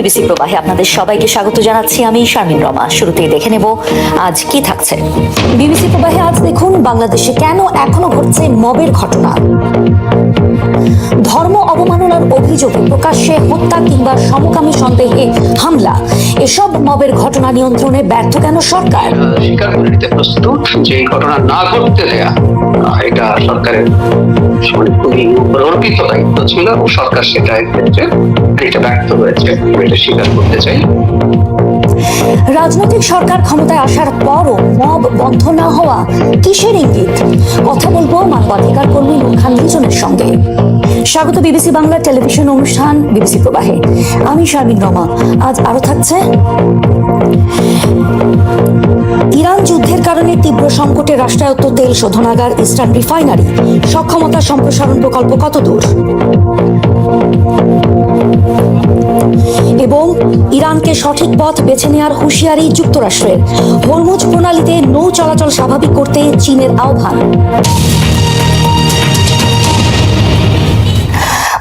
BBC প্রবাহে আপনাদের সবাইকে স্বাগত জানাচ্ছি। আমি শারমিন রমা। শুরুতেই দেখে নেব আজ কি থাকছে। বিবিসি প্রবাহে আজ দেখুন, বাংলাদেশে কেন এখনো ঘটছে মবের ঘটনা। ধর্ম অবমাননার অভিযোগে প্রকাশ্যে হত্যা কিংবা সমকামী সন্দেহে হামলা, এসব মবের ঘটনা নিয়ন্ত্রণে ব্যর্থ কেন সরকার? স্বীকার করে নিতে প্রস্তুত যে এই ঘটনা না ঘটতে দেয়া এটা সরকারের খুবই অর্পিত দায়িত্ব ছিল এবং সরকার সেটা ক্ষেত্রে এটা ব্যর্থ হয়েছে, এটা স্বীকার করতে চাই। রাজনৈতিক সরকার ক্ষমতায় আসার পরও মব বন্ধ না হওয়া কিসের ইঙ্গিত? কথা বলবো মানবাধিকার কর্মী নূর খান লিজনের সঙ্গে। স্বাগত বিবিসি বাংলা টেলিভিশন অনুষ্ঠান বিবিসি প্রবাহে। আমি শারমিন রমা। আজ আরো থাকছে, ইরান যুদ্ধের কারণে তীব্র সংকটে রাষ্ট্রায়ত্ত তেল শোধনাগার ইস্টার্ন রিফাইনারি, সক্ষমতা সম্প্রসারণ প্রকল্প কতদূর? এবং ইরানকে সঠিক পথ বেছে নেওয়ার হুঁশিয়ারি যুক্তরাষ্ট্রের। হরমুজ প্রণালীতে নৌ চলাচল স্বাভাবিক করতে চীনের আহ্বান।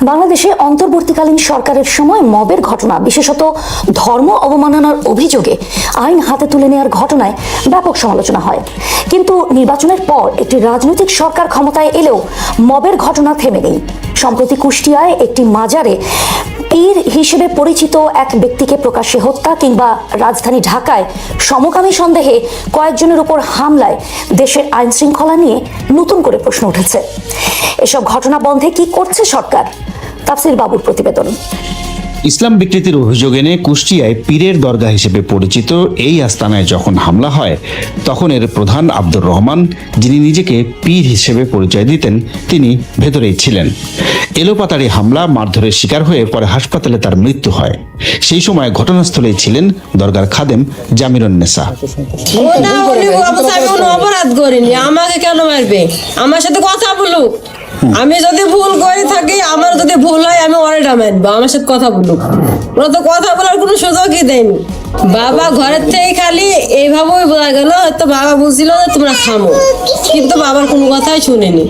বাংলাদেশে অন্তর্বর্তীকালীন সরকারের সময় মবের ঘটনা, বিশেষত ধর্ম অবমাননার অভিযোগে আইন হাতে তুলে নেওয়ার ঘটনায় ব্যাপক সমালোচনা হয়। কিন্তু নির্বাচনের পর একটি রাজনৈতিক সরকার ক্ষমতায় এলেও মবের ঘটনা থেমে নেই। সম্প্রতি কুষ্টিয়ায় একটি মাজারে পীর হিসেবে পরিচিত এক ব্যক্তিকে প্রকাশ্যে হত্যা কিংবা রাজধানী ঢাকায় সমকামী সন্দেহে কয়েকজনের উপর হামলায় দেশের আইন শৃঙ্খলা নিয়ে নতুন করে প্রশ্ন উঠেছে। এসব ঘটনা বন্ধে কি করছে সরকার? তাফসির বাবুর প্রতিবেদন। ইসলাম বিকৃতির অভিযোগ এনে কুষ্টিয়ায় পীরের দরগা হিসেবে পরিচিত এই আস্তানায় যখন হামলা হয়, তখন এর প্রধান আব্দুর রহমান, যিনি নিজেকে পীর হিসেবে পরিচয় দিতেন, তিনি ভেতরেই ছিলেন। এলোপাতাড়ি হামলা, মারধরের শিকার হয়ে পরে হাসপাতালে তার মৃত্যু হয়। সেই সময় ঘটনাস্থলেই ছিলেন দরগার খাদেম জামিরুন্নেসা। অপরাধ করিনি, আমাকে কেন মারবে? আমার সাথে কথা বলুক। আমি যদি ভুল করে থাকি, আমার যদি ভুল হয়, আমি ওরেটা মারবো। আমার সাথে কথা বলুক। ওরা তো কথা বলার কোনো সুযোগই দেয়নি। বাবা ঘরের থেকে খালি এইভাবেই বোঝা গেল হয়তো বাবা বুঝছিল যে তোমরা থামো, কিন্তু বাবার কোনো কথাই শুনেনি।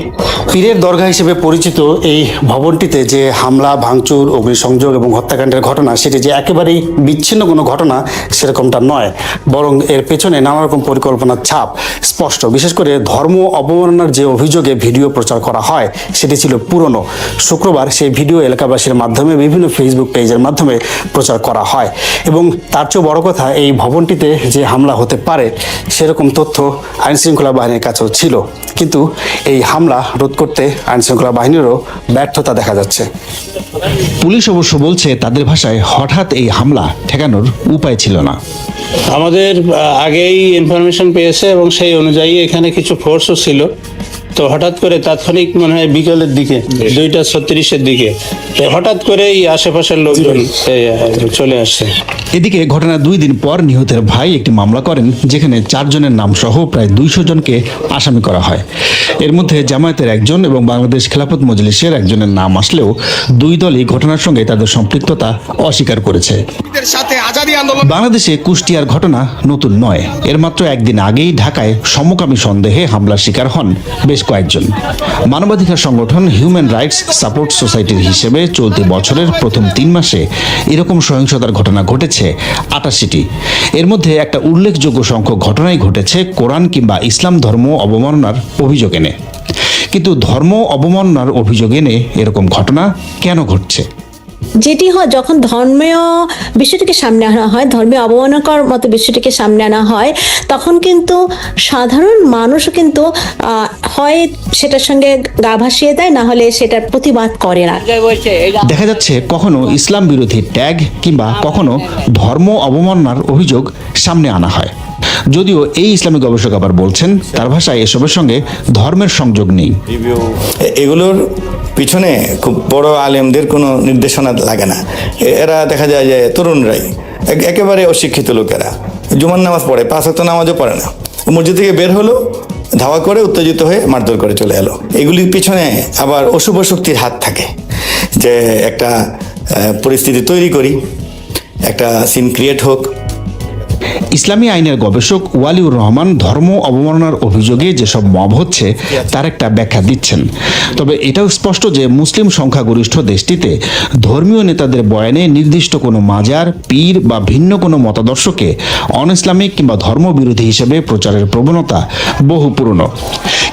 পীরের দরগা হিসেবে পরিচিত এই ভবনটিতে যে হামলা, ভাঙচুর, অগ্নিসংযোগ এবং হত্যাকাণ্ডের ঘটনা, সেটি যে একেবারেই বিচ্ছিন্ন কোনো ঘটনা সেরকমটা নয়, বরং এর পেছনে নানা রকম পরিকল্পনার ছাপ স্পষ্ট। বিশেষ করে ধর্ম অবমাননার যে অভিযোগে ভিডিও প্রচার করা হয়, সেটি ছিল পুরনো। শুক্রবার সেই ভিডিও এলাকাবাসীর মাধ্যমে বিভিন্ন ফেসবুক পেজের মাধ্যমে প্রচার করা হয় এবং তার চেয়ে বড় কথা, এই ভবনটিতে যে হামলা হতে পারে সেরকম তথ্য আইনশৃঙ্খলা বাহিনীর কাছেও ছিল। কিন্তু এই হামলা রোধ করতে আইনশৃঙ্খলা বাহিনীরও ব্যর্থতা দেখা যাচ্ছে। পুলিশ অবশ্য বলছে, তাদের ভাষায় হঠাৎ এই হামলা ঠেকানোর উপায় ছিল না। আমাদের আগেই ইনফরমেশন পেয়েছে এবং সেই অনুযায়ী এখানে কিছু ফোর্সও ছিল। তো হঠাৎ করে তাৎক্ষণিক মনে হয় বিকেলের দিকে 2:36-এর দিকে হঠাৎ করেই আশেপাশের লোকজন চলে আসছে। এদিকে ঘটনার 2 দিন পর নিহতের ভাই একটি মামলা করেন, যেখানে 4 জনের নাম সহ প্রায় 200 জনকে আসামি করা হয়। এর মধ্যে জামায়াতের একজন এবং বাংলাদেশ খেলাফত মজলিসের একজনের নাম আসলেও দুই দলই ঘটনার সঙ্গে তাদের সম্পৃক্ততা অস্বীকার করেছে। বাংলাদেশে কুষ্টিয়ার ঘটনা নতুন নয়। এর মাত্র একদিন আগেই ঢাকায় সমকামী সন্দেহে হামলার শিকার হন বেশ কয়েকজন। মানবাধিকার সংগঠন হিউম্যান রাইটস সাপোর্ট সোসাইটির হিসেবে চলতি বছরের প্রথম 3 মাসে এরকম সহিংসতার ঘটনা ঘটেছে 88টি। এর মধ্যে একটা উল্লেখযোগ্য সংখ্যক ঘটনাই ঘটেছে কোরআন কিংবা ইসলাম ধর্ম অবমাননার অভিযোগ এনে। কিন্তু ধর্ম অবমাননার অভিযোগ এনে এরকম ঘটনা কেন ঘটছে? যেটি হয়, যখন ধর্মীয় বিষয়টিকে সামনে আনা হয়, ধর্মীয় অবমাননার মতো বিষয়টিকে সামনে আনা হয়, তখন কিন্তু সাধারণ মানুষও কিন্তু হয় সেটার সঙ্গে গা ভাসিয়ে দেয়, না হলে সেটার প্রতিবাদ করে না। দেখা যাচ্ছে কখনো ইসলাম বিরোধী ট্যাগ কিংবা কখনো ধর্ম অবমাননার অভিযোগ সামনে আনা হয়। যদিও এই ইসলামী গবেষক আবার বলছেন, তার ভাষায় এসবের সঙ্গে ধর্মের সংযোগ নেই। এগুলোর পিছনে খুব বড় আলেমদের কোনো নির্দেশনা লাগে না। এরা দেখা যায় যে তরুণরাই, একেবারে অশিক্ষিত লোকেরা, জুমার নামাজ পড়ে, 5 ওয়াক্ত নামাজও পড়ে না, মসজিদ থেকে বের হলো, ধাওয়া করে উত্তেজিত হয়ে মারধর করে চলে এলো। এগুলির পিছনে আবার অশুভ শক্তির হাত থাকে, যে একটা পরিস্থিতি তৈরি করি, একটা সিন ক্রিয়েট হোক, ইসলামী আইনের গবেষক ওয়ালিউর রহমান ধর্ম অবমাননার অভিযোগে যেসব মব হচ্ছে তার একটা ব্যাখ্যা দিচ্ছেন। তবে এটাও স্পষ্ট যে মুসলিম সংখ্যাগরিষ্ঠ দেশটিতে ধর্মীয় নেতাদের বয়ানে নির্দিষ্ট কোনো মাজার, পীর বা ভিন্ন কোনো মতাদর্শকে অন ইসলামিক কিংবা ধর্মবিরোধী হিসেবে প্রচারের প্রবণতা বহু পুরনো।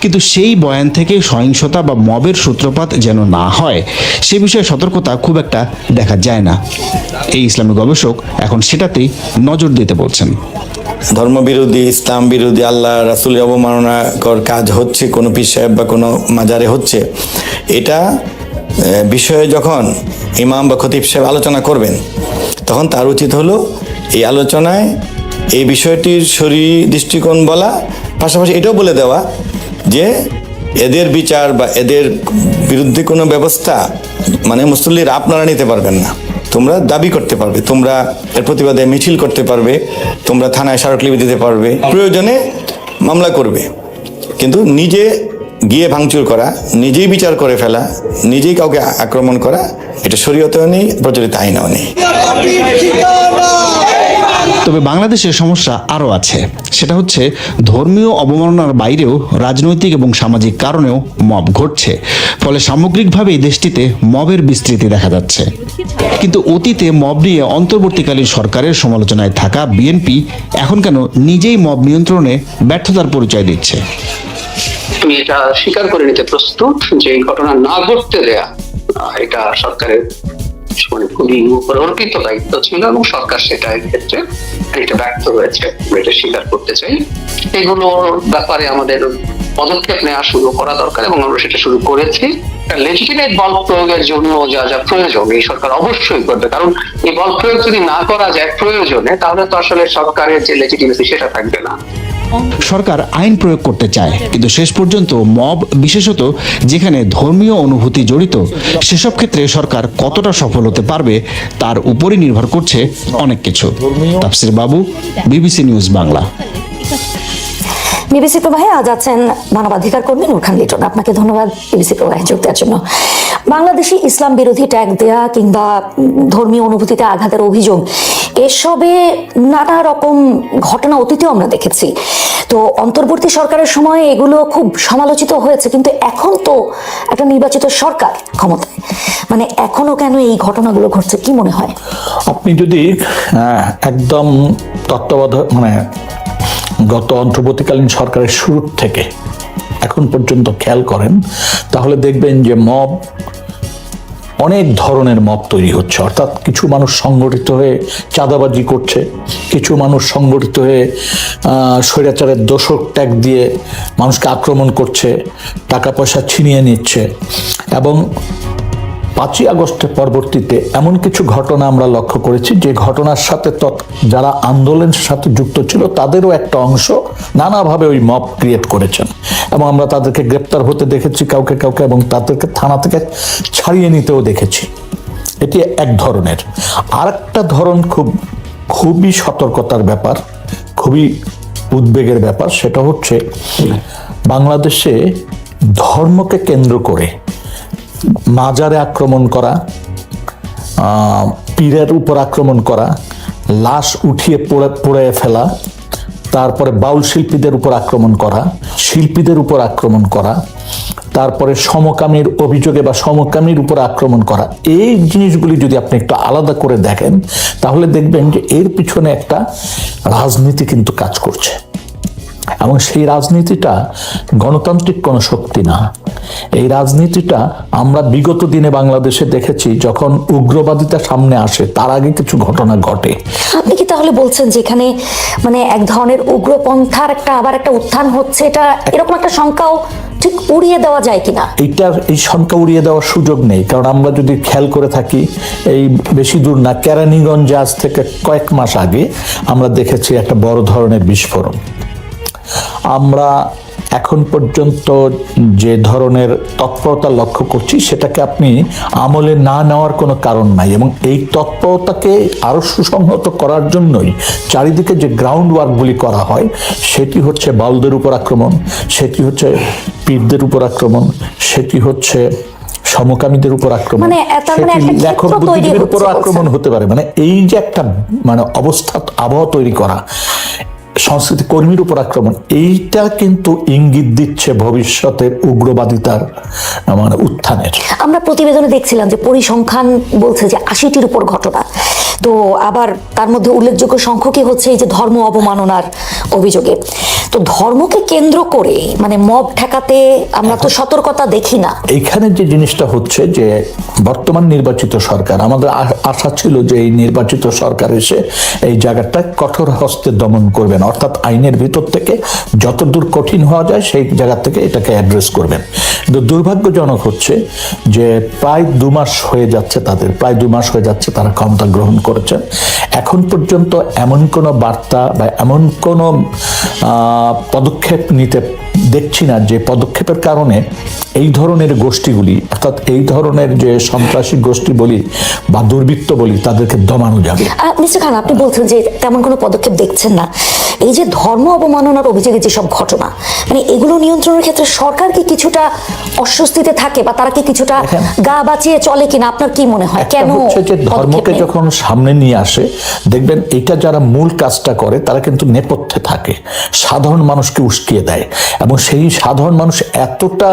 কিন্তু সেই বয়ান থেকে সহিংসতা বা মবের সূত্রপাত যেন না হয় সে বিষয়ে সতর্কতা খুব একটা দেখা যায় না। এই ইসলামী গবেষক এখন সেটাতেই নজর দিতে বলছেন। ধর্মবিরোধী, ইসলাম বিরোধী, আল্লাহ রাসূলের অবমাননাকর কাজ হচ্ছে কোনো পীর সাহেব বা কোনো মাজারে হচ্ছে, এটা বিষয়ে যখন ইমাম বা খতিব সাহেব আলোচনা করবেন তখন তার উচিত হলো এই আলোচনায় এই বিষয়টির শরীয়ী দৃষ্টিকোণ বলা, পাশাপাশি এটাও বলে দেওয়া যে এদের বিচার বা এদের বিরুদ্ধে কোনো ব্যবস্থা মানে মুসল্লিরা আপনারা নিতে পারবেন না। তোমরা দাবি করতে পারবে, তোমরা এর প্রতিবাদে মিছিল করতে পারবে, তোমরা থানায় স্মারকলিপি দিতে পারবে, প্রয়োজনে মামলা করবে, কিন্তু নিজে গিয়ে ভাঙচুর করা, নিজেই বিচার করে ফেলা, নিজেই কাউকে আক্রমণ করা, এটা শরীয়তেও নেই, প্রচলিত আইনেও নেই। তবে বাংলাদেশের সমস্যা আরও আছে। সেটা হচ্ছে ধর্মীয় অবমাননার বাইরেও রাজনৈতিক এবং সামাজিক কারণেও মব ঘটছে। ফলে সামগ্রিকভাবেই দেশটিতে মবের বিস্তৃতি দেখা যাচ্ছে। কিন্তু অতীতে মব নিয়ে অন্তর্বর্তীকালীন সরকারের সমালোচনায় থাকা বিএনপি এখন কেন নিজেই মব নিয়ন্ত্রণে ব্যর্থতার পরিচয় দিচ্ছে? আমি এটা স্বীকার করে নিতে প্রস্তুত যে এই ঘটনা না ঘটতে দেয়া এটা সরকারের মানে খুবই অর্পিত দায়িত্ব ছিল এবং সরকার সেটা ক্ষেত্রে এটা ব্যর্থ হয়েছে, এটা স্বীকার করতে চাই। এগুলোর ব্যাপারে আমাদের পদক্ষেপ নেওয়া শুরু করা দরকার এবং আমরা সেটা শুরু করেছি। লেজিটিমেট বল প্রয়োগের জন্য যা যা প্রয়োজন এই সরকার অবশ্যই করবে, কারণ এই বল প্রয়োগ যদি না করা যায় প্রয়োজনে তাহলে তো আসলে সরকারের যে লেজিটিমেসি সেটা থাকবে না। সরকার আইন প্রয়োগ করতে চায়, কিন্তু শেষ পর্যন্ত মব, বিশেষত যেখানে ধর্মীয় অনুভূতি জড়িত, সেসব ক্ষেত্রে সরকার কতটা সফল হতে পারবে তার উপরই নির্ভর করছে অনেক কিছু। তাফসির বাবু, বিবিসি নিউজ বাংলা। বিবিসি প্রবাহে আজ আছেন মানবাধিকার কর্মী নূর খান লিটন। আপনাকে ধন্যবাদ বিবিসি প্রবাহে যোগ দেওয়ার জন্য। বাংলাদেশি ইসলাম বিরোধী ট্যাগ দেয়া কিংবা ধর্মীয় অনুভূতিতে আঘাতের অভিযোগ, এসবে নানা রকম ঘটনা অতীতেও আমরা দেখেছি। তো অন্তর্বর্তী সরকারের সময় এগুলো খুব সমালোচিত হয়েছে, কিন্তু এখন তো একটা নির্বাচিত সরকার ক্ষমতায়, মানে এখনো কেন এই ঘটনাগুলো ঘটছে কি মনে হয়? আপনি যদি একদম তত্ত্বাবধায়ক মানে গত অন্তর্বর্তীকালীন সরকারের শুরু থেকে এখন পর্যন্ত খেয়াল করেন তাহলে দেখবেন যে মব, অনেক ধরনের মব তৈরি হচ্ছে। অর্থাৎ কিছু মানুষ সংগঠিত হয়ে চাঁদাবাজি করছে, কিছু মানুষ সংগঠিত হয়ে স্বৈরাচারের দোষক ট্যাগ দিয়ে মানুষকে আক্রমণ করছে, টাকা পয়সা ছিনিয়ে নিচ্ছে। এবং 5ই আগস্টের পরবর্তীতে এমন কিছু ঘটনা আমরা লক্ষ্য করেছি যে ঘটনার সাথে যারা আন্দোলনের সাথে যুক্ত ছিল তাদেরও একটা অংশ নানাভাবে ওই মব ক্রিয়েট করেছেন এবং আমরা তাদেরকে গ্রেপ্তার হতে দেখেছি কাউকে কাউকে, এবং তাদেরকে থানা থেকে ছাড়িয়ে নিতেও দেখেছি। এটি এক ধরনের। আরেকটা ধরন খুবই সতর্কতার ব্যাপার, খুবই উদ্বেগের ব্যাপার, সেটা হচ্ছে বাংলাদেশে ধর্মকে কেন্দ্র করে মাজারে আক্রমণ করা, পীরের উপর আক্রমণ করা, লাশ উঠিয়ে পোড়ে ফেলা, তারপরে বাউল শিল্পীদের উপর আক্রমণ করা, শিল্পীদের উপর আক্রমণ করা, তারপরে সমকামীর অভিযোগে বা সমকামীর উপর আক্রমণ করা, এই জিনিসগুলি যদি আপনি একটু আলাদা করে দেখেন তাহলে দেখবেন যে এর পিছনে একটা রাজনীতি কিন্তু কাজ করছে এবং সেই রাজনীতিটা গণতান্ত্রিক কোনো শক্তি না। এই রাজনীতিটা আমরা বিগত দিনে বাংলাদেশে দেখেছি, যখন উগ্রবাদিতা সামনে আসে তার আগে কিছু ঘটনা ঘটে। আপনি কি তাহলে বলছেন যে এখানে মানে এক ধরনের উগ্রপন্থার আবার একটা উত্থান হচ্ছে, এটা এরকম একটা শঙ্কাও ঠিক উড়িয়ে দেওয়া যায় কিনা? এই শঙ্কা উড়িয়ে দেওয়ার সুযোগ নেই, কারণ আমরা যদি খেয়াল করে থাকি এই বেশি দূর না, কেরানীগঞ্জ আজ থেকে কয়েক মাস আগে আমরা দেখেছি একটা বড় ধরনের বিস্ফোরণ। আমরা এখন পর্যন্ত যে ধরনের তৎপরতা লক্ষ্য করছি সেটাকে আপনি আমলে না নেওয়ার কোনো কারণ নাই, এবং এই তৎপরতাকে আরো সুসংহত করার জন্যই চারিদিকে যে গ্রাউন্ড ওয়ার্কগুলি করা হয় সেটি হচ্ছে বাউলদের উপর আক্রমণ, সেটি হচ্ছে পীরদের উপর আক্রমণ, সেটি হচ্ছে সমকামীদের উপর আক্রমণ, মানে তার মানে সেটি একটা লেখক ক্ষেত্র তৈরি বুদ্ধিজীবীর উপর হচ্ছে আক্রমণ হতে পারে। মানে এই যে একটা মানে অবস্থা আবহাওয়া তৈরি করা, সংস্কৃতি কর্মীর উপর আক্রমণ, এইটা কিন্তু ইঙ্গিত দিচ্ছে ভবিষ্যতের উগ্রবাদিতার মানে উত্থানের। আমরা প্রতিবেদনে দেখছিলাম যে পরিসংখ্যান বলছে যে 80টির উপর ঘটনা, তো আবার তার মধ্যে উল্লেখযোগ্য সংখ্যকই হচ্ছে এই যে ধর্ম অবমাননার অভিযোগে। তো ধর্মকে কেন্দ্র করে মানে মব ঠেকাতে আমরা তো সতর্কতা দেখি না। এইখানে যে জিনিসটা হচ্ছে যে বর্তমান নির্বাচিত সরকার, আমাদের আশা ছিল যে এই নির্বাচিত সরকার এসে এই জায়গাটা কঠোর হস্তে দমন করবেন, অর্থাৎ আইনের ভিতর থেকে যতদূর কঠিন হওয়া যায় সেই জায়গা থেকে এটাকে অ্যাড্রেস করবেন। কিন্তু দুর্ভাগ্যজনক হচ্ছে যে প্রায় 2 মাস হয়ে যাচ্ছে, প্রায় 2 মাস হয়ে যাচ্ছে তারা ক্ষমতা গ্রহণ করেছেন। এখন পর্যন্ত এমন কোনো বার্তা বা এমন কোনো পদক্ষেপ নিতে দেখছি না যে পদক্ষেপের কারণে এই ধরনের গোষ্ঠীগুলি, অর্থাৎ এই ধরনের যে সন্ত্রাসী গোষ্ঠী বলি বা দুর্বৃত্ত বলি, তাদেরকে দমানো যাবে। মিস্টার খান, আপনি বলছেন যে তেমন কোনো পদক্ষেপ দেখছেন না। এই যে ধর্ম অবমাননার অভিযোগে যেসব ঘটনা, মানে এগুলো নিয়ন্ত্রণের ক্ষেত্রে সরকার কি কিছুটা অস্বস্তিতে থাকে বা তারা কি কিছুটা গা বাঁচিয়ে চলে কিনা, আপনার কি মনে হয়? কেন হচ্ছে যে ধর্মকে যখন সামনে নিয়ে আসে, দেখবেন এটা যারা মূল কাজটা করে তারা কিন্তু নেপথ্যে থাকে, সাধারণ মানুষকে উস্কিয়ে দেয়, এবং সেই সাধারণ মানুষ এতটা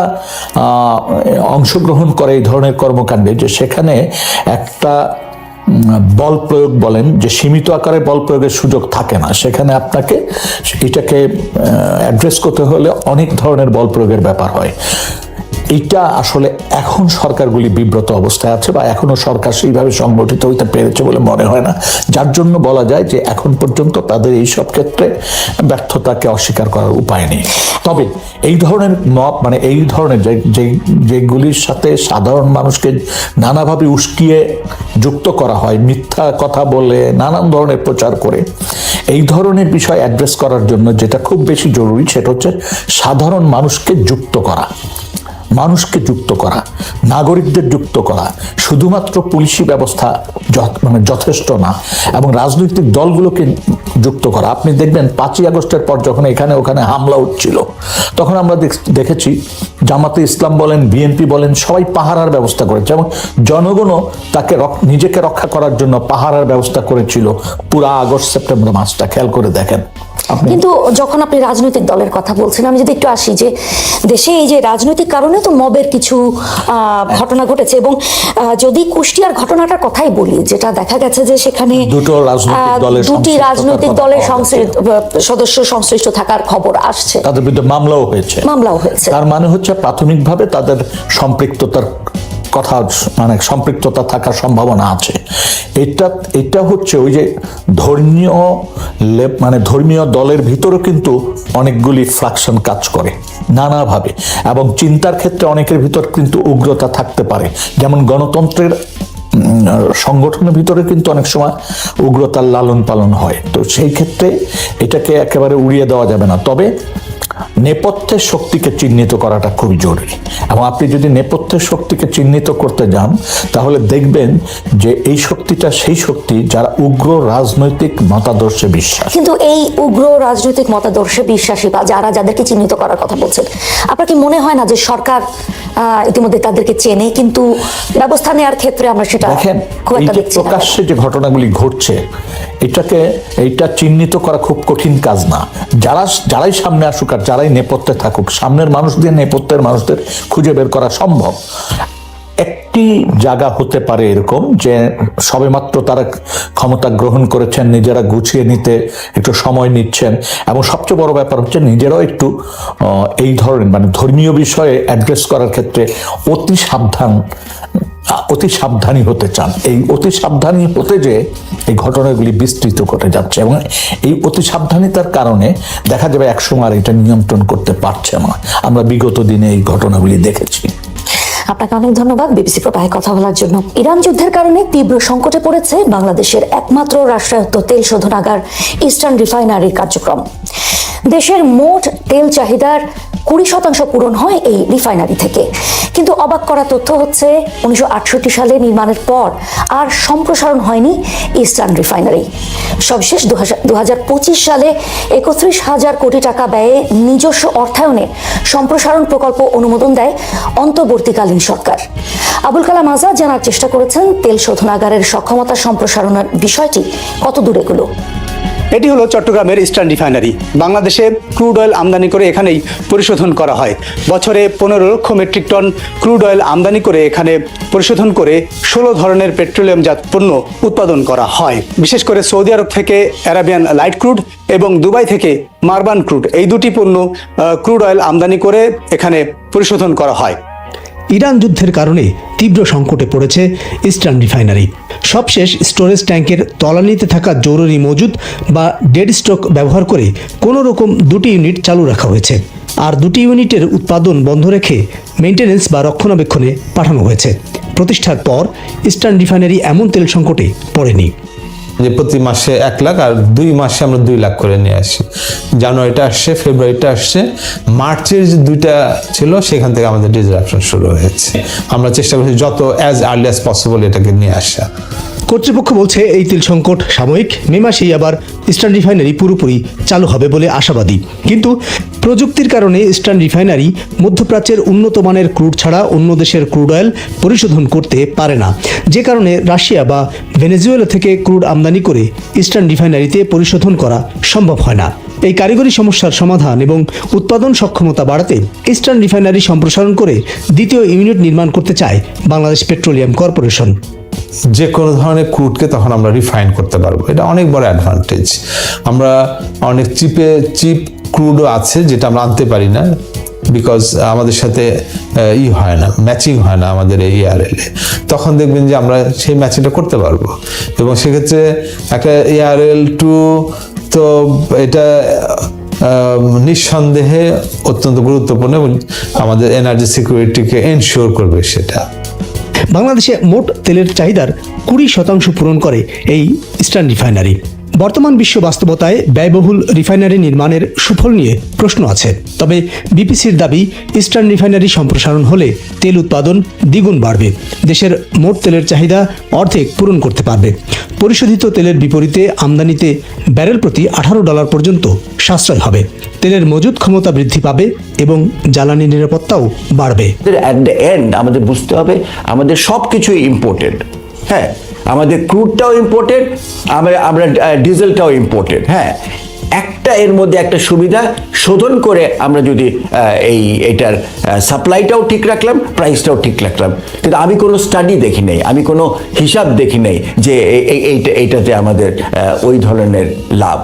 অংশগ্রহণ করে এই ধরনের কর্মকাণ্ডে যে সেখানে একটা বল প্রয়োগ বলেন যে সীমিত আকারে বল প্রয়োগের সুযোগ থাকে না, সেখানে আপনাকে এটাকে অ্যাড্রেস করতে হলে অনেক ধরনের বল প্রয়োগের ব্যাপার হয়। এটা আসলে এখন সরকারগুলি বিব্রত অবস্থায় আছে বা এখনো সরকার সেইভাবে সংগঠিত হইতে পেরেছে বলে মনে হয় না, যার জন্য বলা যায় যে এখন পর্যন্ত তাদের এই সব ক্ষেত্রে ব্যর্থতাকে অস্বীকার করার উপায় নেই। তবে এই ধরনের মানে এই ধরনের যেগুলির সাথে সাধারণ মানুষকে নানাভাবে উস্কিয়ে যুক্ত করা হয়, মিথ্যা কথা বলে নানান ধরনের প্রচার করে, এই ধরনের বিষয় অ্যাড্রেস করার জন্য যেটা খুব বেশি জরুরি সেটা হচ্ছে সাধারণ মানুষকে যুক্ত করা, নাগরিকদের যুক্ত করা। শুধুমাত্র পুলিশি ব্যবস্থা মানে যথেষ্ট না, এবং রাজনৈতিক দলগুলোকে যুক্ত করা। আপনি দেখবেন 5ই আগস্টের পর যখন এখানে ওখানে হামলা হচ্ছিল, তখন আমরা দেখেছি জামাতে ইসলাম বলেন, বিএনপি বলেন, সবাই পাহারার ব্যবস্থা করেছে, এবং জনগণও তাকে নিজেকে রক্ষা করার জন্য পাহারার ব্যবস্থা করেছিল পুরা আগস্ট সেপ্টেম্বর মাসটা। খেয়াল করে দেখেন। কিন্তু যখন আপনি রাজনৈতিক দলের কথা বলছেন, আমি যদি একটু আসি যে দেশে এই যে রাজনৈতিক কারণে তো মবের কিছু ঘটনা ঘটেছে, এবং যদি কুষ্টিয়ার ঘটনাটার কথাই বলি, যেটা দেখা গেছে যে সেখানে দুটি রাজনৈতিক দলের সদস্য সংশ্লিষ্ট থাকার খবর আসছে, তাদের বিরুদ্ধে মামলাও হয়েছে। তার মানে হচ্ছে প্রাথমিকভাবে তাদের সম্পৃক্ততার কথা, মানে সম্পৃক্ততা থাকার সম্ভাবনা আছে। এটা হচ্ছে ওই যে ধর্মীয় দলের ভিতরেও কিন্তু অনেকগুলি ফ্রাকশন কাজ করে নানাভাবে, এবং চিন্তার ক্ষেত্রে অনেকের ভিতর কিন্তু উগ্রতা থাকতে পারে। যেমন গণতন্ত্রের সংগঠনের ভিতরে কিন্তু অনেক সময় উগ্রতার লালন পালন হয়, তো সেই ক্ষেত্রে এটাকে একেবারে উড়িয়ে দেওয়া যাবে না। তবে নেপথ্যের শক্তিকে চিহ্নিত করাটা খুবই জরুরি, এবং আপনি যদি নেপথ্যের শক্তিকে চিহ্নিত করতে যান তাহলে দেখবেন যে এই শক্তিটা সেই শক্তি যারা উগ্র রাজনৈতিক মতাদর্শে বিশ্বাস। কিন্তু এই উগ্র রাজনৈতিক মতাদর্শে বিশ্বাসী বা যাদেরকে চিহ্নিত করার কথা বলছেন, আপনার কি মনে হয় না যে সরকার ইতিমধ্যে তাদেরকে চেনে, কিন্তু ব্যবস্থা নেওয়ার ক্ষেত্রে আমরা সেটা খুব একটা দেখছি না? প্রকাশ্যে যে ঘটনাগুলি ঘটছে এইটা চিহ্নিত করা খুব কঠিন কাজ না। যারাই সামনে আসুক আর যারাই নেপথ্যে থাকুক, সামনের মানুষদের নেপথ্যের মানুষদের খুঁজে বের করা সম্ভব। একটি জায়গা হতে পারে এরকম যে সবেমাত্র তারা ক্ষমতা গ্রহণ করেছেন, নিজেরা গুছিয়ে নিতে একটু সময় নিচ্ছেন, এবং সবচেয়ে বড় ব্যাপার হচ্ছে নিজেরাও একটু এই ধরনের মানে ধর্মীয় বিষয়ে অ্যাড্রেস করার ক্ষেত্রে অতি সাবধানী হতে চান। এই অতি সাবধানী হতে যে এই ঘটনাগুলি বিস্তৃত ঘটে যাচ্ছে, এবং এই অতি সাবধানিতার কারণে দেখা যাবে একসময় এটা নিয়ন্ত্রণ করতে পারছে না। আমরা বিগত দিনে এই ঘটনাগুলি দেখেছি। আপনাকে অনেক ধন্যবাদ বিবিসি প্রবাহে কথা বলার জন্য। ইরান যুদ্ধের কারণে তীব্র সংকটে পড়েছে বাংলাদেশের একমাত্র রাষ্ট্রায়ত্ত তেল শোধনাগার ইস্টার্ন রিফাইনারির কার্যক্রম। দেশের মোট তেল চাহিদার 20% পূরণ হয় এই রিফাইনারি থেকে। কিন্তু অবাক করা তথ্য হচ্ছে 1968 সালে নির্মাণের পর আর সম্প্রসারণ হয়নি ইস্টার্ন রিফাইনারি। সবশেষ 2025 সালে 31,000 কোটি টাকা ব্যয়ে নিজস্ব অর্থায়নে সম্প্রসারণ প্রকল্প অনুমোদন দেয় অন্তর্বর্তীকালীন সরকার। আবুল কালাম আজাদ জানার চেষ্টা করেছেন তেল শোধনাগারের সক্ষমতা সম্প্রসারণের বিষয়টি কত দূর এগুলো। এটি হলো চট্টগ্রামের ইস্টার্ন রিফাইনারি। বাংলাদেশে ক্রুড অয়েল আমদানি করে এখানেই পরিশোধন করা হয়। বছরে 15 লক্ষ মেট্রিক টন ক্রুড অয়েল আমদানি করে এখানে পরিশোধন করে 16 ধরনের পেট্রোলিয়ামজাত পণ্য উৎপাদন করা হয়। বিশেষ করে সৌদি আরব থেকে অ্যারাবিয়ান লাইট ক্রুড এবং দুবাই থেকে মারবান ক্রুড, এই দুটি পণ্য ক্রুড অয়েল আমদানি করে এখানে পরিশোধন করা হয়। ইরান যুদ্ধের কারণে তীব্র সংকটে পড়েছে ইস্টার্ন রিফাইনারি। সবশেষ স্টোরেজ ট্যাঙ্কের তলানিতে থাকা জরুরি মজুদ বা ডেড স্টক ব্যবহার করে কোনো রকম 2টি ইউনিট চালু রাখা হয়েছে, আর 2টি ইউনিটের উৎপাদন বন্ধ রেখে মেইনটেনেন্স বা রক্ষণাবেক্ষণে পাঠানো হয়েছে। প্রতিষ্ঠার পর ইস্টার্ন রিফাইনারি এমন তেল সংকটে পড়েনি। যে প্রতি মাসে 1 লাখ আর 2 মাসে আমরা 2 লাখ করে নিয়ে আসি। জানুয়ারিটা আসছে, ফেব্রুয়ারিটা আসছে, মার্চের যে 2টা ছিল সেখান থেকে আমাদের ডিসরাপশন শুরু হয়েছে। আমরা চেষ্টা করছি যত অ্যাজ আর্লি অ্যাজ পসিবল এটাকে নিয়ে আসা। কর্তৃপক্ষ বলছে এই তেল সংকট সাময়িক, মে মাসেই আবার ইস্টার্ন রিফাইনারি পুরোপুরি চালু হবে বলে আশাবাদী। কিন্তু প্রযুক্তির কারণে ইস্টার্ন রিফাইনারি মধ্যপ্রাচ্যের উন্নত মানের ক্রুড ছাড়া অন্য দেশের ক্রুড অয়েল পরিশোধন করতে পারে না, যে কারণে রাশিয়া বা ভেনেজুয়েলা থেকে ক্রুড আমদানি করে ইস্টার্ন রিফাইনারিতে পরিশোধন করা সম্ভব হয় না। এই কারিগরি সমস্যার সমাধান এবং উৎপাদন সক্ষমতা বাড়াতে ইস্টার্ন রিফাইনারি সম্প্রসারণ করে 2য় ইউনিট নির্মাণ করতে চায় বাংলাদেশ পেট্রোলিয়াম কর্পোরেশন। যে কোনো ধরনের ক্রুডকে তখন আমরা রিফাইন করতে পারবো, এটা অনেক বড় অ্যাডভান্টেজ। আমরা অনেক চিপ ক্রুডও আছে যেটা আমরা আনতে পারি না, বিকজ আমাদের সাথে হয় না, ম্যাচিং হয় না আমাদের এই ERL এ। তখন দেখবেন যে আমরা সেই ম্যাচিংটা করতে পারবো, এবং সেক্ষেত্রে একটা ERL 2 তো এটা নিঃসন্দেহে অত্যন্ত গুরুত্বপূর্ণ এবং আমাদের এনার্জি সিকিউরিটিকে এনশিওর করবে সেটা। বাংলাদেশে মোট তেলের চাহিদার 20% পূরণ করে এই ইস্টার্ন রিফাইনারি। বর্তমান বিশ্ব বাস্তবতায় ব্যয়বহুল রিফাইনারি নির্মাণের সুফল নিয়ে প্রশ্ন আছে। তবে বিপিসির দাবি, ইস্টার্ন রিফাইনারি সম্প্রসারণ হলে তেল উৎপাদন দ্বিগুণ বাড়বে, দেশের মোট তেলের চাহিদা অর্ধেক পূরণ করতে পারবে। পরিশোধিত তেলের বিপরীতে আমদানিতে ব্যারেল প্রতি $18 পর্যন্ত সাশ্রয় হবে। তেলের মজুদ ক্ষমতা বৃদ্ধি পাবে এবং জ্বালানি নিরাপত্তাও বাড়বে। অ্যাট দ্য এন্ড আমাদের বুঝতে হবে আমাদের সব কিছুই ইম্পোর্টেড। হ্যাঁ, আমাদের ক্রুডটাও ইম্পোর্টেড, আমরা ডিজেলটাও ইম্পোর্টেড। হ্যাঁ, একটা এর মধ্যে একটা সুবিধা, শোধন করে আমরা যদি এইটার সাপ্লাইটাও ঠিক রাখলাম, প্রাইসটাও ঠিক রাখলাম। কিন্তু আমি কোনো স্টাডি দেখি নাই, আমি কোনো হিসাব দেখি নাই যে এইটাতে আমাদের ওই ধরনের লাভ।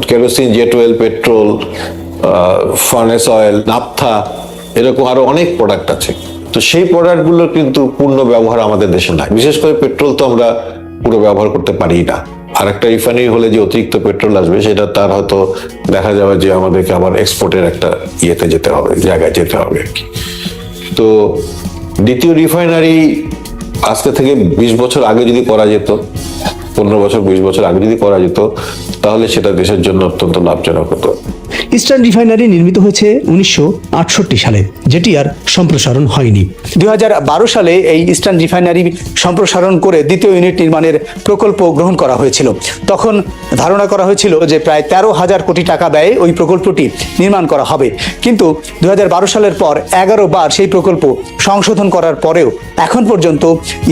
Kerosene, jet oil, petrol, furnace oil, naphtha, এরকম আরো অনেক প্রোডাক্ট আছে। তো সেই প্রোডাক্টগুলোর কিন্তু পূর্ণ ব্যবহার আমাদের দেশে নাই। বিশেষ করে পেট্রোল তো আমরা পুরো ব্যবহার করতে পারি না। আর একটা রিফাইনারি হলে যে অতিরিক্ত পেট্রোল আসবে, সেটা তার হয়তো দেখা যাবে যে আমাদেরকে আবার এক্সপোর্টের একটা ইয়েতে যেতে হবে, জায়গায় যেতে হবে আর কি। তো দ্বিতীয় রিফাইনারি আজকে থেকে 20 বছর আগে যদি করা যেত, 15 বছর 20 বছর আগে যদি করা যেত, তাহলে সেটা দেশের জন্য অত্যন্ত লাভজনক হতো। ইস্টার্ন রিফাইনারি নির্মিত হয়েছে 1968 সালে, যেটি আর সম্প্রসারণ হয়নি। 2012 সালে এই ইস্টার্ন রিফাইনারি সম্প্রসারণ করে 2য় ইউনিট নির্মাণের প্রকল্প গ্রহণ করা হয়েছিল। তখন ধারণা করা হয়েছিল যে প্রায় 13,000 কোটি টাকা ব্যয়ে ওই প্রকল্পটি নির্মাণ করা হবে। কিন্তু 2012 সালের পর 11 বার সেই প্রকল্প সংশোধন করার পরেও এখন পর্যন্ত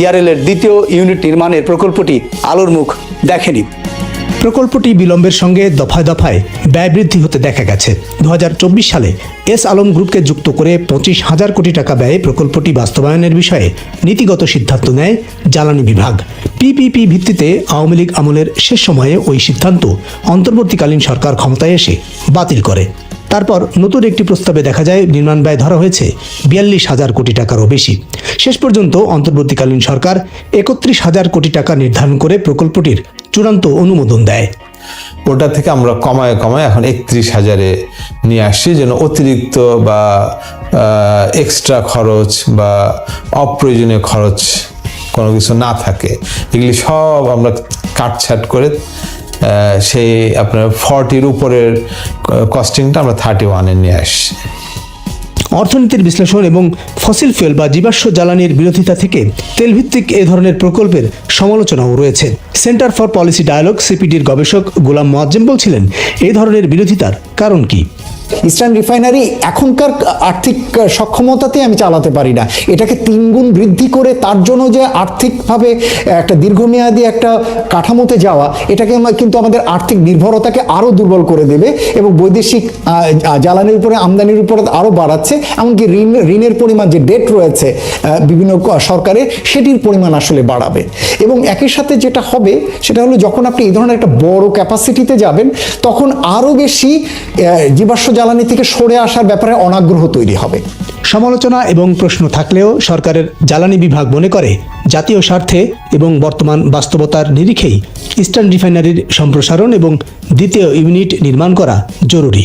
ERL এর 2য় ইউনিট নির্মাণের প্রকল্পটি আলোর মুখ দেখেনি। প্রকল্পটি বিলম্বের সঙ্গে দফায় দফায় ব্যয় বৃদ্ধি হতে দেখা গেছে। 2024 সালে এস আলম গ্রুপকে যুক্ত করে 25,000 কোটি টাকা ব্যয়ে প্রকল্পটি বাস্তবায়নের বিষয়ে নীতিগত সিদ্ধান্ত নেয় জ্বালানি বিভাগ। PPP ভিত্তিতে আওয়ামী লীগ আমলের শেষ সময়ে ওই সিদ্ধান্ত অন্তর্বর্তীকালীন সরকার ক্ষমতায় এসে বাতিল করে। তারপর নতুন একটি প্রস্তাবে দেখা যায় নির্মাণ ব্যয় ধরা হয়েছে 42,000 কোটি টাকারও বেশি। শেষ পর্যন্ত অন্তর্বর্তীকালীন সরকার 31,000 কোটি টাকা নির্ধারণ করে প্রকল্পটির চূড়ান্ত অনুমোদন দেয়। ওটা থেকে আমরা কমায় এখন 31,000-এ নিয়ে আসছি, যেন অতিরিক্ত বা এক্সট্রা খরচ বা অপ্রয়োজনীয় খরচ কোনো কিছু না থাকে। এগুলি সব আমরা কাটছাট করে সেই আপনার 40-এর উপরের কস্টিংটা আমরা 31-এ নিয়ে আসছি। অর্থনীতির বিশ্লেষণ এবং ফসিল ফুয়েল বা জীবাশ্ম জ্বালানির বিরোধিতা থেকে তেলভিত্তিক এ ধরনের প্রকল্পের সমালোচনাও রয়েছে। সেন্টার ফর পলিসি ডায়ালগ সিপিডির গবেষক গোলাম মোয়াজ্জেম বলছিলেন, এই ধরনের বিরোধিতার কারণ কি? ইস্টার্ন রিফাইনারি এখনকার আর্থিক সক্ষমতাতে আমি চালাতে পারি না, এটাকে 3 গুণ বৃদ্ধি করে তার জন্য যে আর্থিকভাবে একটা দীর্ঘমেয়াদী একটা কাঠামোতে যাওয়া, এটাকে কিন্তু আমাদের আর্থিক নির্ভরতাকে আরও দুর্বল করে দেবে এবং বৈদেশিক জ্বালানির উপরে আমদানির উপরে আরও বাড়াচ্ছে। এমনকি ঋণের পরিমাণ যে ডেট রয়েছে বিভিন্ন সরকারের, সেটির পরিমাণ আসলে বাড়াবে। এবং একই সাথে যেটা হবে সেটা হলো, যখন আপনি এই ধরনের একটা বড় ক্যাপাসিটিতে যাবেন, তখন আরও বেশি জীবাশ্ম জ্বালানি থেকে সরে আসার ব্যাপারে অনাগ্রহ তৈরি হবে। সমালোচনা এবং প্রশ্ন থাকলেও সরকারের জ্বালানি বিভাগ মনে করে জাতীয় স্বার্থে এবং বর্তমান বাস্তবতার নিরিখেই ইস্টার্ন রিফাইনারির সম্প্রসারণ এবং দ্বিতীয় ইউনিট নির্মাণ করা জরুরি।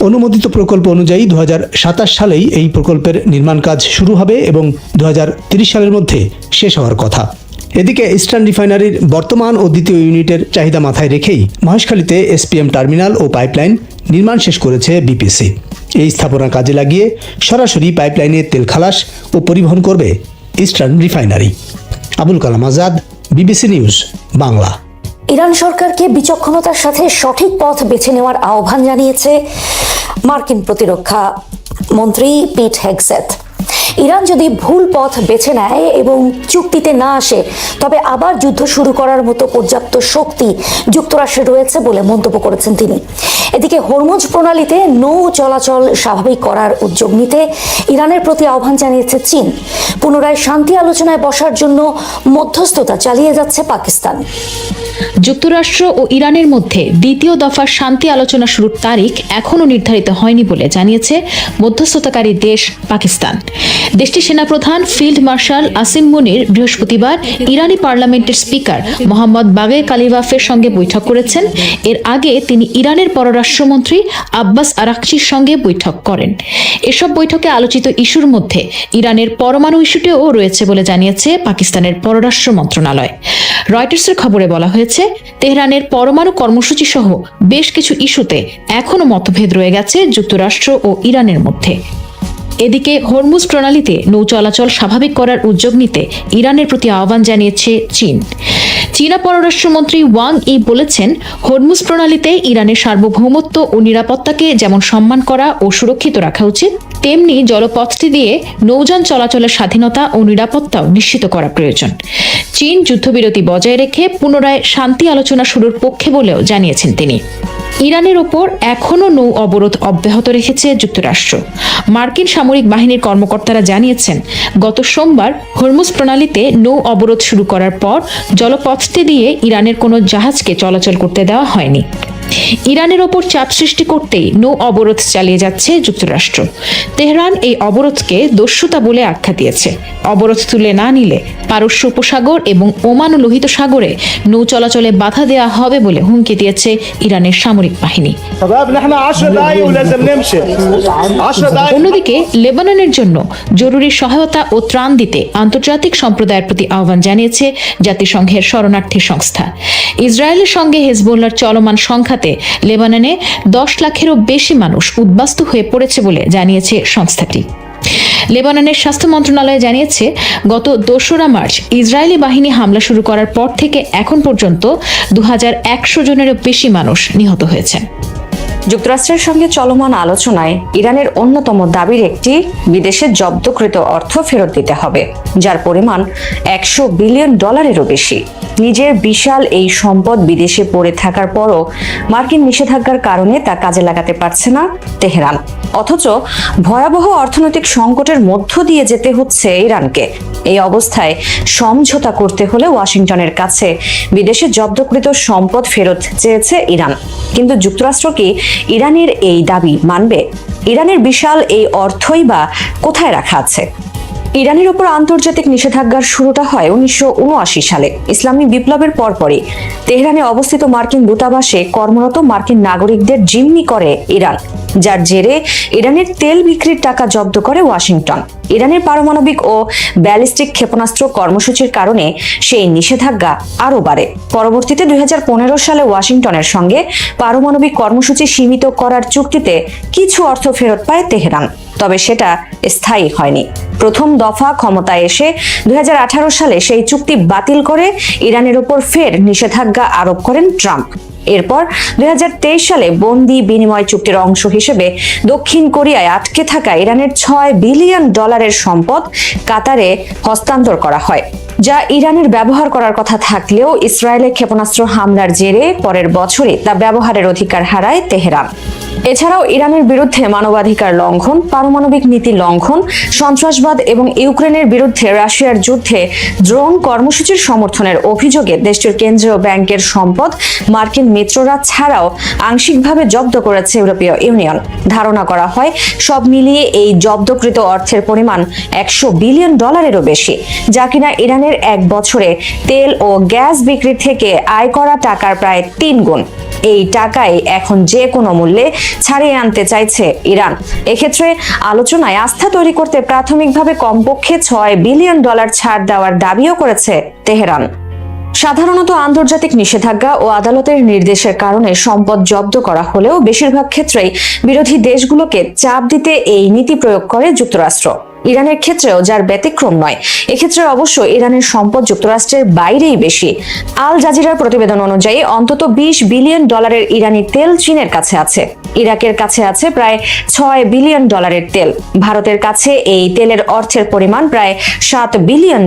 অনুমোদিত প্রকল্প অনুযায়ী 2027 সালেই এই প্রকল্পের নির্মাণ কাজ শুরু হবে এবং 2030 সালের মধ্যে শেষ হওয়ার কথা। এদিকে ইস্টার্ন রিফাইনারির বর্তমান ও দ্বিতীয় ইউনিটের চাহিদা মাথায় রেখেই মহেশখালীতে এসপিএম টার্মিনাল ও পাইপলাইন নির্মাণ শেষ করেছে বিপিসি। এই স্থাপনা কাজে লাগিয়ে সরাসরি পাইপলাইনে তেল খালাস ও পরিবহন করবে Eastern refinery. Abul Kalam Azad, BBC news, Bangla. Iran সরকারকে বিচক্ষণতার সাথে সঠিক পথ বেছে নেওয়ার আহ্বান জানিয়েছে মার্কিন প্রতিরক্ষা মন্ত্রী পিট হেগসেথ। ইরান যদি ভুল পথ বেছে নেয় এবং চুক্তিতে না আসে, তবে আবার যুদ্ধ শুরু করার মতো পর্যাপ্ত শক্তি যুক্তরাষ্ট্রে রয়েছে বলে মন্তব্য করেছেন তিনি। এদিকে হরমুজ প্রণালীতে নৌ চলাচল স্বাভাবিক করার উদ্যোগ নিতে ইরানের প্রতি আহ্বান জানিয়েছে চীন। পুনরায় শান্তি আলোচনায় বসার জন্য মধ্যস্থতা চালিয়ে যাচ্ছে পাকিস্তান। যুক্তরাষ্ট্র ও ইরানের মধ্যে দ্বিতীয় দফার শান্তি আলোচনা শুরুর তারিখ এখনও নির্ধারিত হয়নি বলে জানিয়েছে মধ্যস্থতাকারী দেশ পাকিস্তান। দেশটির সেনাপ্রধান ফিল্ড মার্শাল আসিম মুনির বৃহস্পতিবার ইরানি পার্লামেন্টের স্পিকার মোহাম্মদ বাগে কালিবাফের সঙ্গে বৈঠক করেছেন। এর আগে তিনি ইরানের পররাষ্ট্রমন্ত্রী আব্বাস আরাকচির সঙ্গে বৈঠক করেন। এসব বৈঠকে আলোচিত ইস্যুর মধ্যে ইরানের পরমাণু ইস্যুটিও রয়েছে বলে জানিয়েছে পাকিস্তানের পররাষ্ট্র মন্ত্রণালয়। রয়টার্সের খবরে বলা হয়েছে, তেহরানের পরমাণু কর্মসূচি সহ বেশ কিছু ইস্যুতে এখনও মতভেদ রয়ে গেছে যুক্তরাষ্ট্র ও ইরানের মধ্যে। এদিকে হরমুজ প্রণালীতে নৌ চলাচল স্বাভাবিক করার উদ্যোগ নিতে ইরানের প্রতি আহ্বান জানিয়েছে চীন। চীনা পররাষ্ট্রমন্ত্রী ওয়াং ই বলেছেন, হরমুজ প্রণালীতে ইরানের সার্বভৌমত্ব ও নিরাপত্তাকে যেমন সম্মান করা ও সুরক্ষিত রাখা উচিত, তেমনি জলপথটি দিয়ে নৌযান চলাচলের স্বাধীনতা ও নিরাপত্তাও নিশ্চিত করা প্রয়োজন। চীন যুদ্ধবিরতি বজায় রেখে পুনরায় শান্তি আলোচনা শুরুর পক্ষে বলেও জানিয়েছেন তিনি। ইরানের ওপর এখনও নৌ অবরোধ অব্যাহত রেখেছে যুক্তরাষ্ট্র। মার্কিন সামরিক বাহিনীর কর্মকর্তারা জানিয়েছেন, গত সোমবার হরমুজ প্রণালীতে নৌ অবরোধ শুরু করার পর জলপথটি দিয়ে ইরানের কোনো জাহাজকে চলাচল করতে দেওয়া হয়নি। ইরানের ওপর চাপ সৃষ্টি করতেই নৌ অবরোধ চালিয়ে যাচ্ছে যুক্তরাষ্ট্র। তেহরান এই অবরোধকে দস্যুতা বলে আখ্যা দিয়েছে। অবরোধ তুলে না নিলে পারস্য উপসাগর এবং ওমান ও লোহিত সাগরে নৌ চলাচলে বাধা দেওয়া হবে বলে হুমকি দিয়েছে ইরানের সামরিক বাহিনী। অন্যদিকে লেবাননের জন্য জরুরি সহায়তা ও ত্রাণ দিতে আন্তর্জাতিক সম্প্রদায়ের প্রতি আহ্বান জানিয়েছে জাতিসংঘের শরণার্থী সংস্থা। ইসরায়েলের সঙ্গে হেজবুল্লাহর চলমান সংঘাতে লেবাননে 10 লাখেরও বেশি মানুষ উদ্বাস্তু হয়ে পড়েছে বলে জানিয়েছে সংস্থাটি। লেবাননের স্বাস্থ্য মন্ত্রণালয় জানিয়েছে, গত 2রা মার্চ ইসরায়েলি বাহিনী হামলা শুরু করার পর থেকে এখন পর্যন্ত 2100 জনেরও বেশি মানুষ নিহত হয়েছেন। যুক্তরাষ্ট্রের সঙ্গে চলমান আলোচনায় ইরানের অন্যতম দাবির একটি বিদেশে জব্দকৃত অর্থ ফেরত দিতে হবে, যার পরিমাণ $100 বিলিয়নেরও বেশি। নিজের বিশাল এই সম্পদ বিদেশে পড়ে থাকার পরও মার্কিন নিষেধাজ্ঞার কারণে তা কাজে লাগাতে পারছে না তেহরান। অথচ ভয়াবহ অর্থনৈতিক সংকটের মধ্য দিয়ে যেতে হচ্ছে ইরানকে। এই অবস্থায় সমঝোতা করতে হলে ওয়াশিংটনের কাছে বিদেশে জব্দকৃত সম্পদ ফেরত চেয়েছে ইরান। কিন্তু যুক্তরাষ্ট্র কি ইরানের এই দাবি মানবে? ইরানের বিশাল এই অর্থই বা কোথায় রাখা আছে? ইরানের উপর আন্তর্জাতিক নিষেধাজ্ঞার শুরুটা হয় 1979 সালে। ইসলামী বিপ্লবের পরপরই তেহরানে অবস্থিত মার্কিন দূতাবাসে কর্মরত মার্কিন নাগরিকদের জিম্মি করে ইরান, যার জেরে ইরানের তেল বিক্রির টাকা জব্দ করে ওয়াশিংটন। ইরানের পারমাণবিক ও ব্যালিস্টিক ক্ষেপণাস্ত্র কর্মসূচির কারণে সেই নিষেধাজ্ঞা আরও বাড়ে। পরবর্তীতে 2015 সালে ওয়াশিংটনের সঙ্গে পারমাণবিক কর্মসূচি সীমিত করার চুক্তিতে কিছু অর্থ ফেরত পায় তেহরান। তবে সেটা স্থায়ী হয়নি। প্রথম দফা ক্ষমতায় এসে 2018 সালে সেই চুক্তি বাতিল করে ইরানের উপর ফের নিষেধাজ্ঞা আরোপ করেন ট্রাম্প। এরপর 2023 সালে বন্দি বিনিময় চুক্তির অংশ হিসেবে দক্ষিণ কোরিয়ায় আটকে থাকা ইরানের $6 বিলিয়ন সম্পদ কাতারে হস্তান্তর করা হয়, যা ইরানের ব্যবহার করার কথা থাকলেও ইসরায়েলের ক্ষেপণাস্ত্র হামলার জেরে পরের বছরই তা ব্যবহারের অধিকার হারায় তেহরান। এছাড়াও ইরানের বিরুদ্ধে মানবাধিকার লঙ্ঘন, পারমাণবিক নীতি লঙ্ঘন, সন্ত্রাসবাদ এবং ইউক্রেনের বিরুদ্ধে রাশিয়ার যুদ্ধে ড্রোন কর্মসূচির সমর্থনের অভিযোগে দেশটির কেন্দ্রীয় ব্যাংকের সম্পদ মার্কিন মিত্ররা ছাড়াও আংশিকভাবে জব্দ করেছে ইউরোপীয় ইউনিয়ন। ধারণা করা হয় সব মিলিয়ে এই জব্দকৃত অর্থের পরিমাণ $100 বিলিয়ন বেশি, যা কিনা ইরানের এক বছরে তেল ও গ্যাস বিক্রি থেকে আয় করা টাকার প্রায় 3 গুণ। এই টাকাই এখন যে কোনো মূল্যে ছাড়িয়ে আনতে চাইছে ইরান। এক্ষেত্রে আলোচনায় আস্থা তৈরি করতে প্রাথমিকভাবে কমপক্ষে $6 বিলিয়ন ছাড় দেওয়ার দাবিও করেছে তেহরান। সাধারণত আন্তর্জাতিক নিষেধাজ্ঞা ও আদালতের নির্দেশের কারণে সম্পদ জব্দ করা হলেও বেশিরভাগ ক্ষেত্রেই বিরোধী দেশগুলোকে চাপ দিতে এই নীতি প্রয়োগ করে যুক্তরাষ্ট্র। ইরানের ক্ষেত্রেও যার ব্যতিক্রম নয়। এক্ষেত্রে অবশ্য ইরানের সম্পদ যুক্তরাষ্ট্রের বাইরেই বেশি। আল জাজিরার প্রতিবেদন অনুযায়ী অন্তত $20 বিলিয়ন ইরানি তেল চীনের কাছে আছে। ইরাকের কাছে আছে প্রায় $6 বিলিয়ন তেল। ভারতের কাছে এই তেলের অর্থের পরিমাণ প্রায় $7 বিলিয়ন।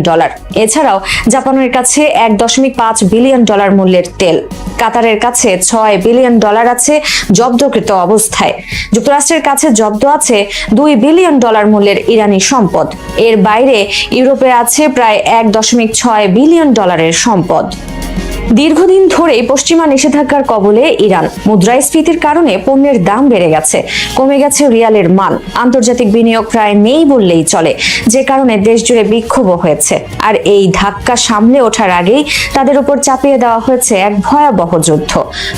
এছাড়াও জাপানের কাছে $1.5 বিলিয়ন মূল্যের তেল। কাতারের কাছে $6 বিলিয়ন আছে জব্দকৃত অবস্থায়। যুক্তরাষ্ট্রের কাছে জব্দ আছে $2 বিলিয়ন মূল্যের ইরানি সম্পদ। এর বাইরে ইউরোপে আছে প্রায় $1.6 বিলিয়ন সম্পদ। দীর্ঘদিন ধরে পশ্চিমা নিষেধাজ্ঞার কবলে ইরান। মুদ্রাস্ফীতির কারণে পণ্যের দাম বেড়ে গেছে, কমে গেছে রিয়ালের মান, আন্তর্জাতিক বিনিয়োগ প্রায় নেই বললেই চলে, যে কারণে দেশ জুড়ে বিক্ষোভ হয়েছে। আর এই ধাক্কা সামলে ওঠার আগেই তাদের উপর চাপিয়ে দেওয়া হয়েছে এক ভয়াবহ যুদ্ধ।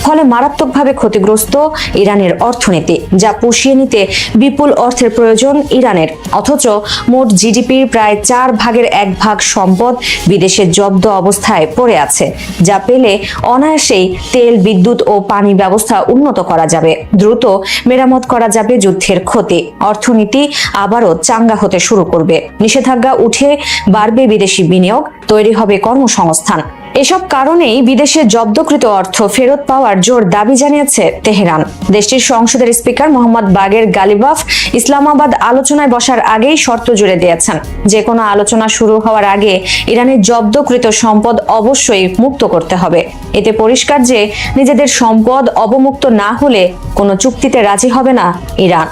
ফলে মারাত্মকভাবে ক্ষতিগ্রস্ত ইরানের অর্থনীতি, যা পুষিয়ে নিতে বিপুল অর্থের প্রয়োজন ইরানের। অথচ মোট জিডিপির প্রায় 1/4 সম্পদ বিদেশে জব্দ অবস্থায় পড়ে আছে, যা পেলে অনায়াসেই তেল, বিদ্যুৎ ও পানি ব্যবস্থা উন্নত করা যাবে, দ্রুত মেরামত করা যাবে যুদ্ধের ক্ষতি, অর্থনীতি আবারও চাঙ্গা হতে শুরু করবে, নিষেধাজ্ঞা উঠে বাড়বে বিদেশি বিনিয়োগ, তৈরি হবে কর্মসংস্থান। এসব কারণেই বিদেশে জব্দকৃত অর্থ ফেরত পাওয়ার জোর দাবি জানিয়েছে তেহরান। দেশটির সংসদের স্পিকার মোহাম্মদ বাগের গালিবাফ ইসলামাবাদ আলোচনায় বসার আগেই শর্ত জুড়ে দিয়েছেন, যে কোনো আলোচনা শুরু হওয়ার আগে ইরানের জব্দকৃত সম্পদ অবশ্যই মুক্ত করতে হবে। এতে পরিষ্কার যে নিজেদের সম্পদ অবমুক্ত না হলে কোনো চুক্তিতে রাজি হবে না ইরান।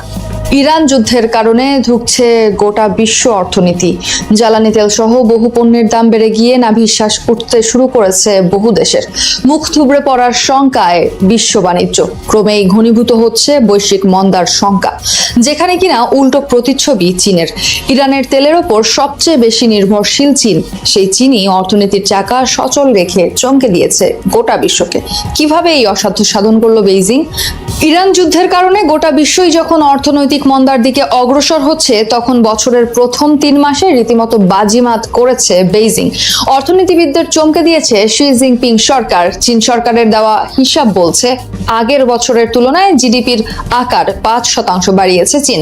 ইরান যুদ্ধের কারণে ধুঁকছে গোটা বিশ্ব অর্থনীতি। জ্বালানি তেল সহ বহু পণ্যের দাম বেড়ে গিয়ে নাভিশ্বাস উঠতে শুরু করেছে বহু দেশের। মুখ থুবড়ে পড়ার শঙ্কায় বিশ্ব বাণিজ্য। ক্রমেই ঘনীভূত হচ্ছে বৈশ্বিক মন্দার শঙ্কা, যেখানে কিনা উল্টো প্রতিচ্ছবি চীনের। ইরানের তেলের ওপর সবচেয়ে বেশি নির্ভরশীল চীন। সেই চীনই অর্থনীতির চাকা সচল রেখে চমকে দিয়েছে গোটা বিশ্বকে। কিভাবে এই অসাধ্য সাধন করলো বেইজিং? ইরান যুদ্ধের কারণে গোটা বিশ্বই যখন অর্থনৈতিক মন্দার দিকে অগ্রসর হচ্ছে, তখন বছরের প্রথম 3 মাসে রীতিমতো বাজিমাত করেছে বেইজিং। অর্থনীতিবিদদের চমকে দিয়েছে শি জিনপিং সরকার। চীন সরকারের দেওয়া হিসাব বলছে আগের বছরের তুলনায় জিডিপির আকার 5% বাড়িয়েছে চীন।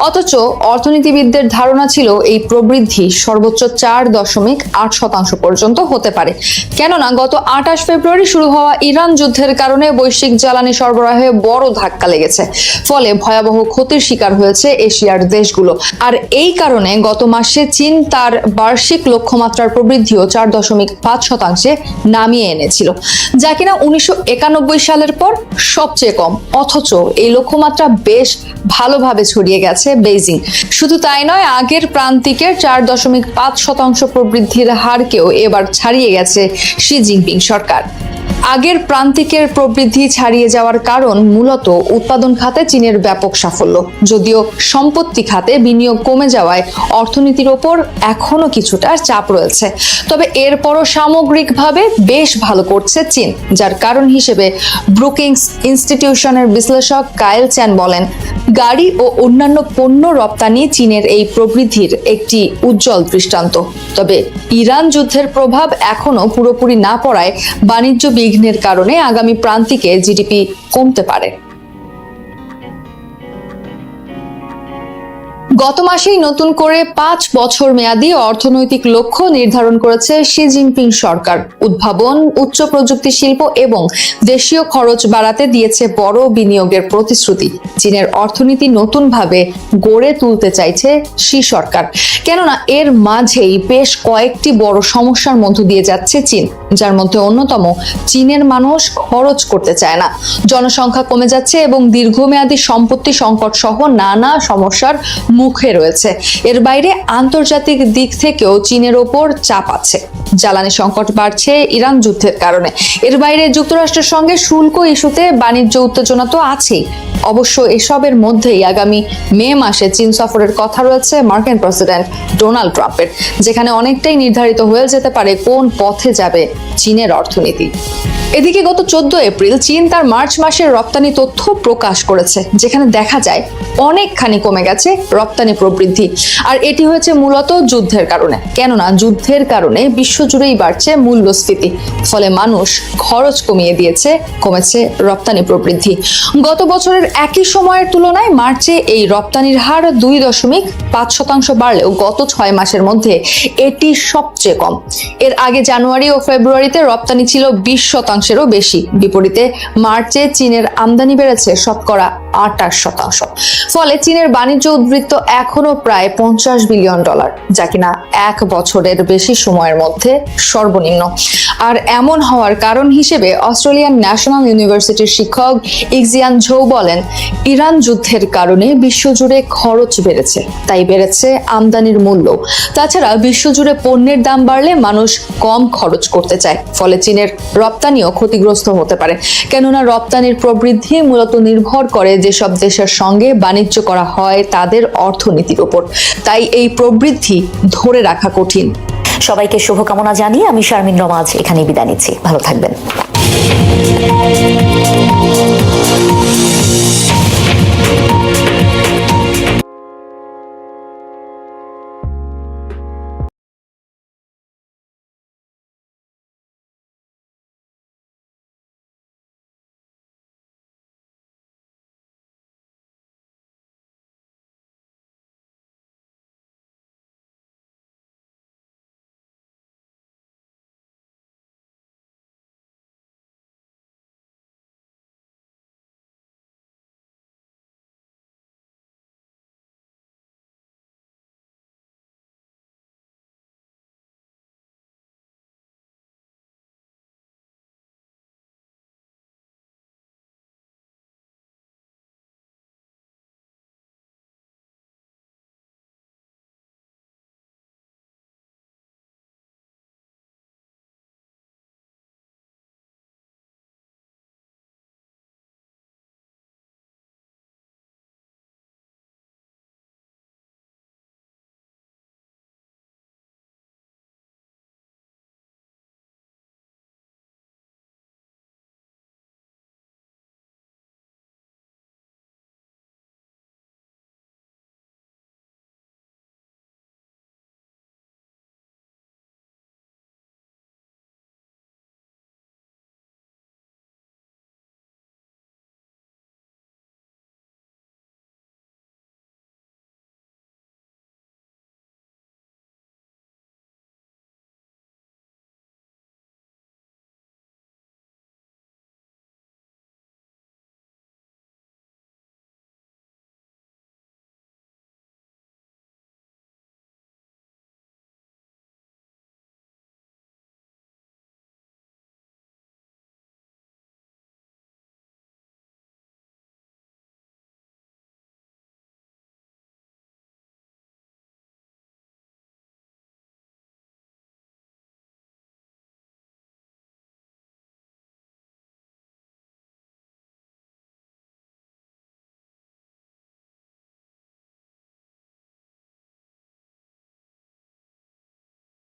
অথচ অর্থনীতিবিদদের ধারণা ছিল এই প্রবৃদ্ধি সর্বোচ্চ 4.8% পর্যন্ত হতে পারে। কেননা গত 28 ফেব্রুয়ারি শুরু হওয়া ইরান যুদ্ধের কারণে বৈশ্বিক জ্বালানি সরবরাহে বড় ধাক্কা লেগেছে। ফলে ভয়াবহ ক্ষতির শিকার হয়েছে এশিয়ার দেশগুলো। আর এই কারণে গত মাসে চীন তার বার্ষিক লক্ষ্যমাত্রার প্রবৃদ্ধিও 4.5% নামিয়ে এনেছিল, যা কিনা 1991 সালের পর সবচেয়ে কম। অথচ এই লক্ষ্যমাত্রা বেশ ভালোভাবে ছড়িয়ে গেছে বেইজিং। শুধু তাই নয়, আগের প্রান্তিকের 4.5% প্রবৃদ্ধির হারকেও এবার ছাড়িয়ে গেছে শি জিনপিং সরকার। আগের প্রান্তিকের প্রবৃদ্ধি ছাড়িয়ে যাওয়ার কারণ মূলত উৎপাদন খাতে চীনের ব্যাপক সাফল্য। যদিও সম্পত্তি খাতে বিনিয়োগ কমে যাওয়ায় অর্থনীতির ওপর এখনো কিছুটা চাপ রয়েছে। তবে এরপরও সামগ্রিকভাবে বেশ ভালো করছে চীন, যার কারণ হিসেবে ব্রুকিংস ইনস্টিটিউশনের বিশ্লেষক কায়েল চ্যান বলেন, গাড়ি ও অন্যান্য পণ্য রপ্তানি চীনের এই প্রবৃদ্ধির একটি উজ্জ্বল দৃষ্টান্ত। তবে ইরান যুদ্ধের প্রভাব এখনো পুরোপুরি না পড়ায় বাণিজ্য বিঘ্নের কারণে আগামী প্রান্তিকে জিডিপি কমতে পারে। গত মাসেই নতুন করে 5 বছর মেয়াদী অর্থনৈতিক লক্ষ্য নির্ধারণ করেছে শি জিনপিং সরকার। উদ্ভাবন, উচ্চ প্রযুক্তি শিল্প এবং দেশীয় খরচ বাড়াতে দিয়েছে বড় বিনিয়োগের প্রতিশ্রুতি। চীনের অর্থনীতি নতুনভাবে গড়ে তুলতে চাইছে শি সরকার, কেননা এর মাঝেই বেশ কয়েকটি বড় সমস্যার মধ্য দিয়ে যাচ্ছে চীন, যার মধ্যে অন্যতম চীনের মানুষ খরচ করতে চায় না, জনসংখ্যা কমে যাচ্ছে এবং দীর্ঘমেয়াদী সম্পত্তি সংকট সহ নানা সমস্যার মুখে রয়েছে। এর বাইরে আন্তর্জাতিক দিক থেকেও চীনের ওপর চাপ আছে। জ্বালানি সংকট বাড়ছে ইরান যুদ্ধের কারণে। এর বাইরে যুক্তরাষ্ট্রের সঙ্গে শুল্ক ইস্যুতে বাণিজ্য উত্তেজনা তো আছেই। অবশ্য এসবের মধ্যেই আগামী মে মাসে চীন সফরের কথা রয়েছে মার্কিন প্রেসিডেন্ট ডোনাল্ড ট্রাম্পের, যেখানে অনেকটাই নির্ধারিত হয়ে যেতে পারে কোন পথে যাবে চীনের অর্থনীতি। এদিকে গত 14 এপ্রিল চীন তার মার্চ মাসের রপ্তানি তথ্য প্রকাশ করেছে, যেখানে দেখা যায় অনেকখানি কমে গেছে রপ্তানি প্রবৃদ্ধি। আর এটি হয়েছে মূলত যুদ্ধের কারণে, কেননা যুদ্ধের কারণে বিশ্বজুড়েই বাড়ছে মূল্যস্ফীতি, ফলে মানুষ খরচ কমিয়ে দিয়েছে, কমেছে রপ্তানি প্রবৃদ্ধি। গত বছরের একই সময়ের তুলনায় মার্চে এই রপ্তানির হার 2.5% বাড়লেও গত 6 মাসের মধ্যে এটি সবচেয়ে কম। এর আগে জানুয়ারি ও ফেব্রুয়ারিতে রপ্তানি ছিল 20%-এরও বেশি। বিপরীতে মার্চে চীনের আমদানি বেড়েছে শতকরা 28%। ফলে চীনের বাণিজ্য উদ্বৃত্ত এখনো প্রায় $50 বিলিয়ন, যা কিনা 1 বছরের বেশি সময়ের মধ্যে সর্বনিম্ন। আর এমন হওয়ার কারণ হিসেবে অস্ট্রেলিয়ান ন্যাশনাল ইউনিভার্সিটির শিক্ষক ইক্সিয়ান ঝৌ বলেন, ইরান যুদ্ধের কারণে বিশ্বজুড়ে খরচ বেড়েছে, তাই বেড়েছে আমদানির মূল্য। তাছাড়া বিশ্বজুড়ে পণ্যের দাম বাড়লে মানুষ কম খরচ করতে চায়, ফলে চীনের রপ্তানিও ক্ষতিগ্রস্ত হতে পারে, কেননা রপ্তানির প্রবৃদ্ধি মূলত নির্ভর করে যেসব দেশের সঙ্গে বাণিজ্য করা হয় তাদের অর্থনীতির উপর। তাই এই প্রবৃদ্ধি ধরে রাখা কঠিন। সবাইকে শুভকামনা জানিয়ে আমি শারমিন রমাজ এখানেই বিদায় নিচ্ছি। ভালো থাকবেন।